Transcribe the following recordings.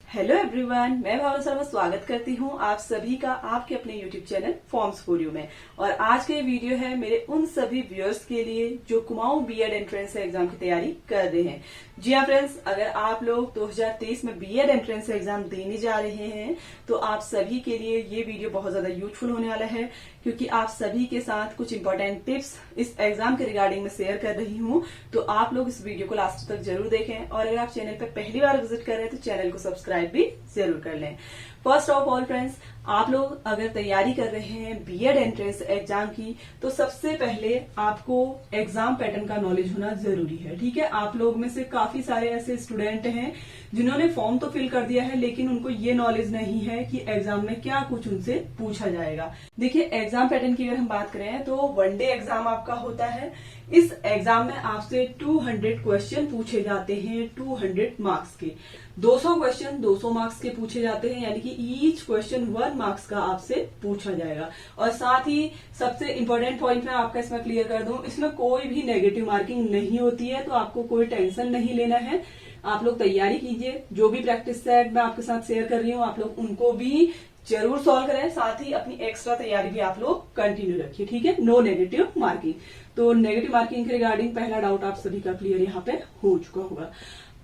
Hello everyone, मैं भावना शर्मा स्वागत करती हूँ आप सभी का आपके अपने यूट्यूब चैनल फॉर्म्स फॉर में। और आज का ये वीडियो है मेरे उन सभी व्यूअर्स के लिए जो कुमाऊं बीएड एंट्रेंस एग्जाम की तैयारी कर रहे हैं। जी हाँ फ्रेंड्स, अगर आप लोग 2023 में बीएड एंट्रेंस एग्जाम देने जा रहे हैं तो आप सभी के लिए ये वीडियो बहुत ज्यादा यूजफुल होने वाला है, क्योंकि आप सभी के साथ कुछ इंपॉर्टेंट टिप्स इस एग्जाम के रिगार्डिंग में शेयर कर रही हूँ। तो आप लोग इस वीडियो को लास्ट तक जरूर देखें, और अगर आप चैनल पर पहली बार विजिट कर रहे हैं तो चैनल को सब्सक्राइब भी जरूर कर लें। फर्स्ट ऑफ ऑल फ्रेंड्स, आप लोग अगर तैयारी कर रहे हैं बीएड एंट्रेंस एग्जाम की तो सबसे पहले आपको एग्जाम पैटर्न का नॉलेज होना जरूरी है। ठीक है, आप लोग में से काफी सारे ऐसे स्टूडेंट हैं जिन्होंने फॉर्म तो फिल कर दिया है, लेकिन उनको ये नॉलेज नहीं है कि एग्जाम में क्या कुछ उनसे पूछा जाएगा। देखिए, एग्जाम पैटर्न की अगर हम बात करें तो वनडे एग्जाम आपका होता है। इस एग्जाम में आपसे 200 क्वेश्चन पूछे जाते हैं 200 मार्क्स के। 200 क्वेश्चन 200 मार्क्स के पूछे जाते हैं, यानी कि ईच क्वेश्चन 1 मार्क्स का आपसे पूछा जाएगा। और साथ ही सबसे इंपॉर्टेंट पॉइंट मैं आपका इसमें क्लियर कर दूं, इसमें कोई भी नेगेटिव मार्किंग नहीं होती है, तो आपको कोई टेंशन नहीं लेना है। आप लोग तैयारी कीजिए, जो भी प्रैक्टिस सेट मैं आपके साथ शेयर कर रही हूँ आप लोग उनको भी जरूर सॉल्व करें, साथ ही अपनी एक्स्ट्रा तैयारी भी आप लोग कंटिन्यू रखिए। ठीक है, नो नेगेटिव मार्किंग। तो नेगेटिव मार्किंग के रिगार्डिंग पहला डाउट आप सभी का क्लियर यहाँ पे हो चुका होगा।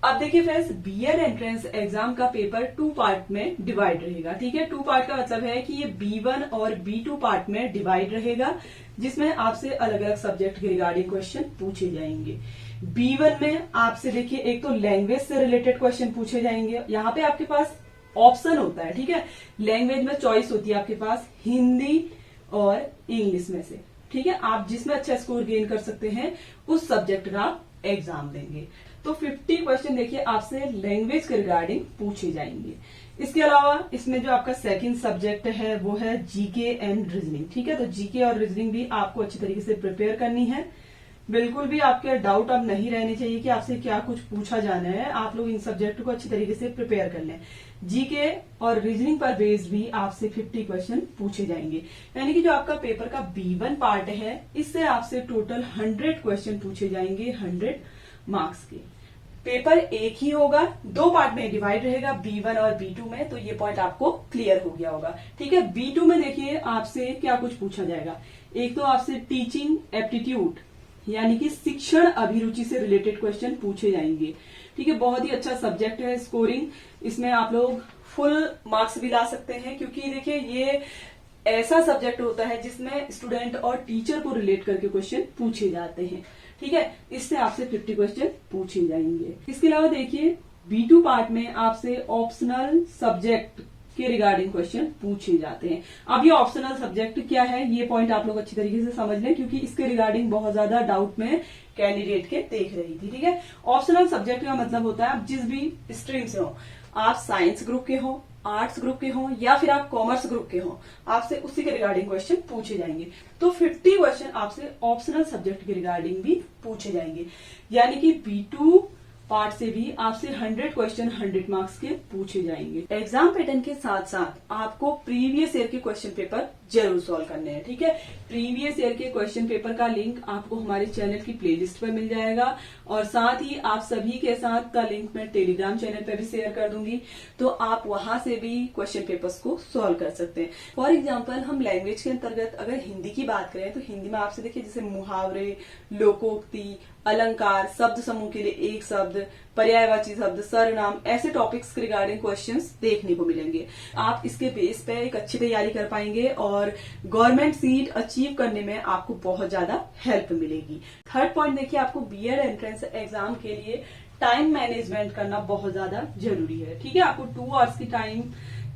अब देखिए फ्रेंड्स, बीएड एंट्रेंस एग्जाम का पेपर 2 पार्ट में डिवाइड रहेगा। ठीक है, 2 पार्ट का मतलब है कि ये B1 और B2 पार्ट में डिवाइड रहेगा, जिसमें आपसे अलग अलग सब्जेक्ट के रिगार्डिंग क्वेश्चन पूछे जाएंगे। B1 में आपसे देखिए एक तो लैंग्वेज से रिलेटेड क्वेश्चन पूछे जाएंगे। यहाँ पे आपके पास ऑप्शन होता है। ठीक है, लैंग्वेज में चॉइस होती है आपके पास हिंदी और इंग्लिश में से। ठीक है, आप जिसमें अच्छा स्कोर गेन कर सकते हैं उस सब्जेक्ट का एग्जाम देंगे। तो 50 क्वेश्चन देखिए आपसे लैंग्वेज के रिगार्डिंग पूछे जाएंगे। इसके अलावा इसमें जो आपका सेकंड सब्जेक्ट है वो है जीके एंड रीजनिंग। ठीक है, तो जीके और रीजनिंग भी आपको अच्छी तरीके से प्रिपेयर करनी है। बिल्कुल भी आपके डाउट अब नहीं रहने चाहिए कि आपसे क्या कुछ पूछा जाना है। आप लोग इन सब्जेक्ट को अच्छी तरीके से प्रिपेयर कर लें। जीके और रीजनिंग पर बेस्ड भी आपसे 50 क्वेश्चन पूछे जाएंगे, यानी कि जो आपका पेपर का B1 पार्ट है इससे आपसे टोटल 100 क्वेश्चन पूछे जाएंगे 100 मार्क्स के। पेपर एक ही होगा, 2 पार्ट में डिवाइड रहेगा, B1 और B2 में। तो ये पॉइंट आपको क्लियर हो गया होगा। ठीक है, B2 में देखिए आपसे क्या कुछ पूछा जाएगा। एक तो आपसे टीचिंग एप्टीट्यूड यानी कि शिक्षण अभिरुचि से रिलेटेड क्वेश्चन पूछे जाएंगे। ठीक है, बहुत ही अच्छा सब्जेक्ट है। स्कोरिंग इसमें आप लोग फुल मार्क्स भी ला सकते हैं, क्योंकि देखिए ये ऐसा सब्जेक्ट होता है जिसमें स्टूडेंट और टीचर को रिलेट करके क्वेश्चन पूछे जाते हैं। ठीक है, इससे आपसे 50 क्वेश्चन पूछे जाएंगे। इसके अलावा देखिए B2 पार्ट में आपसे ऑप्शनल सब्जेक्ट के रिगार्डिंग क्वेश्चन पूछे जाते हैं। अब ये ऑप्शनल सब्जेक्ट क्या है ये पॉइंट आप लोग अच्छी तरीके से समझ लें, क्योंकि इसके रिगार्डिंग बहुत ज्यादा डाउट में कैंडिडेट के देख रही थी। ठीक है, ऑप्शनल सब्जेक्ट का मतलब होता है आप जिस भी स्ट्रीम से हो, आप साइंस ग्रुप के हो, आर्ट्स ग्रुप के हो या फिर आप कॉमर्स ग्रुप के हो, आपसे उसी के रिगार्डिंग क्वेश्चन पूछे जाएंगे। तो 50 क्वेश्चन आपसे ऑप्शनल सब्जेक्ट के रिगार्डिंग भी पूछे जाएंगे, यानी कि B2 पार्ट से भी आपसे 100 क्वेश्चन 100 मार्क्स के पूछे जाएंगे। एग्जाम पैटर्न के साथ साथ आपको प्रीवियस ईयर के क्वेश्चन पेपर जरूर सॉल्व करने हैं। ठीक है, प्रीवियस ईयर के क्वेश्चन पेपर का लिंक आपको हमारे चैनल की प्लेलिस्ट पर मिल जाएगा, और साथ ही आप सभी के साथ का लिंक मैं टेलीग्राम चैनल पर भी शेयर कर दूंगी, तो आप वहां से भी क्वेश्चन पेपर्स को सॉल्व कर सकते हैं। फॉर एग्जाम्पल, हम लैंग्वेज के अंतर्गत अगर हिंदी की बात करें तो हिंदी में आपसे देखिए जैसे मुहावरे, लोकोक्ति, अलंकार, शब्द समूह के लिए एक शब्द, पर्यायवाची शब्द, सर्वनाम, ऐसे टॉपिक्स के रिगार्डिंग क्वेश्चंस देखने को मिलेंगे। आप इसके बेस पे एक अच्छी तैयारी कर पाएंगे और गवर्नमेंट सीट अचीव करने में आपको बहुत ज्यादा हेल्प मिलेगी। थर्ड पॉइंट देखिए, आपको बीएड एंट्रेंस एग्जाम के लिए टाइम मैनेजमेंट करना बहुत ज्यादा जरूरी है। ठीक है, आपको 2 आवर्स की टाइम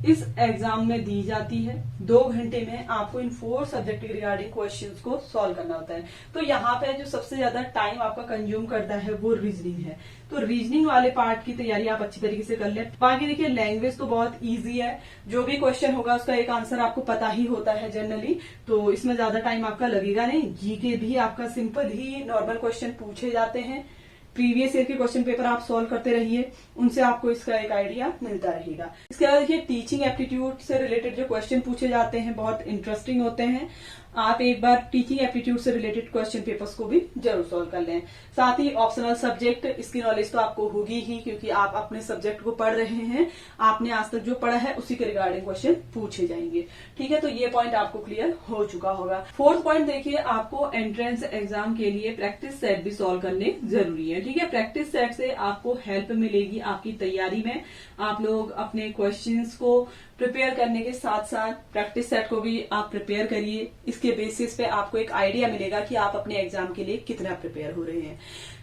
इस एग्जाम में दी जाती है। 2 घंटे में आपको इन 4 सब्जेक्ट के रिगार्डिंग क्वेश्चंस को सॉल्व करना होता है। तो यहाँ पे जो सबसे ज्यादा टाइम आपका कंज्यूम करता है वो रीजनिंग है। तो रीजनिंग वाले पार्ट की तैयारी आप अच्छी तरीके से कर ले। बाकी देखिए लैंग्वेज तो बहुत इजी है, जो भी क्वेश्चन होगा उसका एक आंसर आपको पता ही होता है जनरली, तो इसमें ज्यादा टाइम आपका लगेगा नहीं। जीके भी आपका सिंपल ही नॉर्मल क्वेश्चन पूछे जाते हैं। प्रीवियस ईयर के क्वेश्चन पेपर आप सॉल्व करते रहिए, उनसे आपको इसका एक आइडिया मिलता रहेगा। इसके अलावा देखिए टीचिंग एप्टीट्यूड से रिलेटेड जो क्वेश्चन पूछे जाते हैं बहुत इंटरेस्टिंग होते हैं। आप एक बार टीचिंग एप्टीट्यूड से रिलेटेड क्वेश्चन पेपर्स को भी जरूर सॉल्व कर लें। साथ ही ऑप्शनल सब्जेक्ट, इसकी नॉलेज तो आपको होगी ही क्योंकि आप अपने सब्जेक्ट को पढ़ रहे हैं। आपने आज तक जो पढ़ा है उसी के रिगार्डिंग क्वेश्चन पूछे जाएंगे। ठीक है, तो ये पॉइंट आपको क्लियर हो चुका होगा। फोर्थ पॉइंट देखिए, आपको एंट्रेंस एग्जाम के लिए प्रैक्टिस सेट भी सॉल्व करने जरूरी है। ठीक है, प्रैक्टिस सेट से आपको हेल्प मिलेगी आपकी तैयारी में। आप लोग अपने क्वेश्चंस को प्रिपेयर करने के साथ साथ प्रैक्टिस सेट को भी आप प्रिपेयर करिए। इसके बेसिस पे आपको एक आइडिया मिलेगा कि आप अपने एग्जाम के लिए कितना प्रिपेयर हो रहे हैं।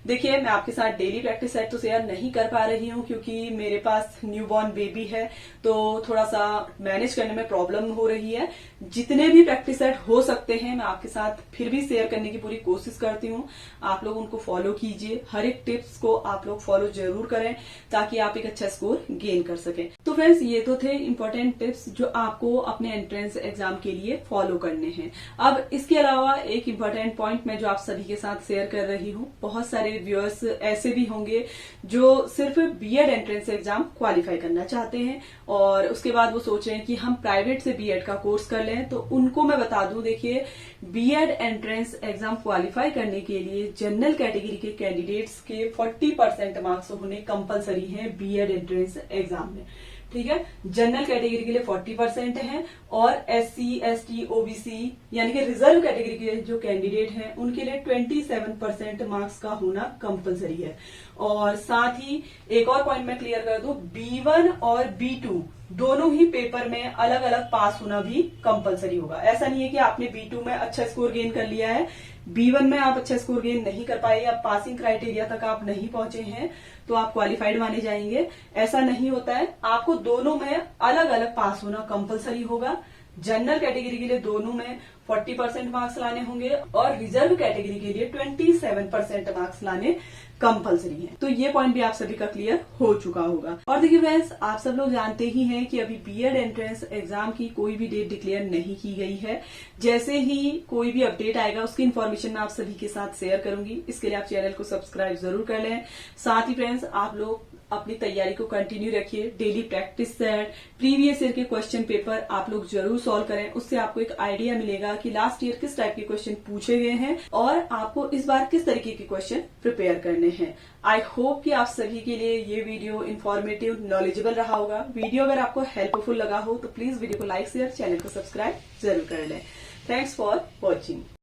देखिए, मैं आपके साथ डेली प्रैक्टिस सेट तो शेयर नहीं कर पा रही हूँ क्योंकि मेरे पास न्यूबॉर्न बेबी है, तो थोड़ा सा मैनेज करने में प्रॉब्लम हो रही है। जितने भी प्रैक्टिस सेट हो सकते हैं मैं आपके साथ फिर भी शेयर करने की पूरी कोशिश करती हूँ। आप लोग उनको फॉलो कीजिए, हर एक टिप्स को आप लोग फॉलो जरूर करें ताकि आप एक अच्छा स्कोर गेन कर सकें। तो फ्रेंड्स, ये तो थे इंपॉर्टेंट टिप्स जो आपको अपने एंट्रेंस एग्जाम के लिए फॉलो करने हैं। अब इसके अलावा एक इम्पॉर्टेंट पॉइंट मैं जो आप सभी के साथ शेयर कर रही हूँ, बहुत सारे व्यूअर्स ऐसे भी होंगे जो सिर्फ बीएड एंट्रेंस एग्जाम क्वालिफाई करना चाहते हैं और उसके बाद वो सोच रहे हैं कि हम प्राइवेट से बीएड का कोर्स कर लें। तो उनको मैं बता दूं, देखिए, बीएड एंट्रेंस एग्जाम क्वालिफाई करने के लिए जनरल कैटेगरी के कैंडिडेट्स के 40% मार्क्स होने कंपलसरी हैं बीएड एंट्रेंस एग्जाम में। ठीक है, जनरल कैटेगरी के लिए 40% है और एससी, एसटी, ओबीसी यानी कि रिजर्व कैटेगरी के जो कैंडिडेट हैं उनके लिए 27% मार्क्स का होना कंपलसरी है। और साथ ही एक और पॉइंट मैं क्लियर कर दूं, B1 और B2 दोनों ही पेपर में अलग अलग पास होना भी कंपलसरी होगा। ऐसा नहीं है कि आपने B2 में अच्छा स्कोर गेन कर लिया है, B1 में आप अच्छा स्कोर गेन नहीं कर पाए या पासिंग क्राइटेरिया तक आप नहीं पहुंचे हैं तो आप क्वालिफाइड माने जाएंगे। ऐसा नहीं होता है, आपको दोनों में अलग अलग पास होना कंपलसरी होगा। जनरल कैटेगरी के लिए दोनों में 40% मार्क्स लाने होंगे और रिजर्व कैटेगरी के लिए 27% मार्क्स लाने कंपलसरी है। तो ये पॉइंट भी आप सभी का क्लियर हो चुका होगा। और देखिए फ्रेंड्स, आप सब लोग जानते ही हैं कि अभी बीएड एंट्रेंस एग्जाम की कोई भी डेट डिक्लेयर नहीं की गई है। जैसे ही कोई भी अपडेट आएगा उसकी इन्फॉर्मेशन मैं आप सभी के साथ शेयर करूंगी। इसके लिए आप चैनल को सब्सक्राइब जरूर कर लें। साथ ही फ्रेंड्स, आप लोग अपनी तैयारी को कंटिन्यू रखिए। Daily practice set, previous year के क्वेश्चन पेपर आप लोग जरूर सॉल्व करें। उससे आपको एक आइडिया मिलेगा कि लास्ट ईयर किस टाइप के क्वेश्चन पूछे गए हैं और आपको इस बार किस तरीके के क्वेश्चन प्रिपेयर करने हैं। आई होप कि आप सभी के लिए ये वीडियो इन्फॉर्मेटिव, नॉलेजेबल रहा होगा। वीडियो अगर आपको हेल्पफुल लगा हो तो प्लीज वीडियो को लाइक, शेयर, चैनल को सब्सक्राइब जरूर कर लें। Thanks for watching.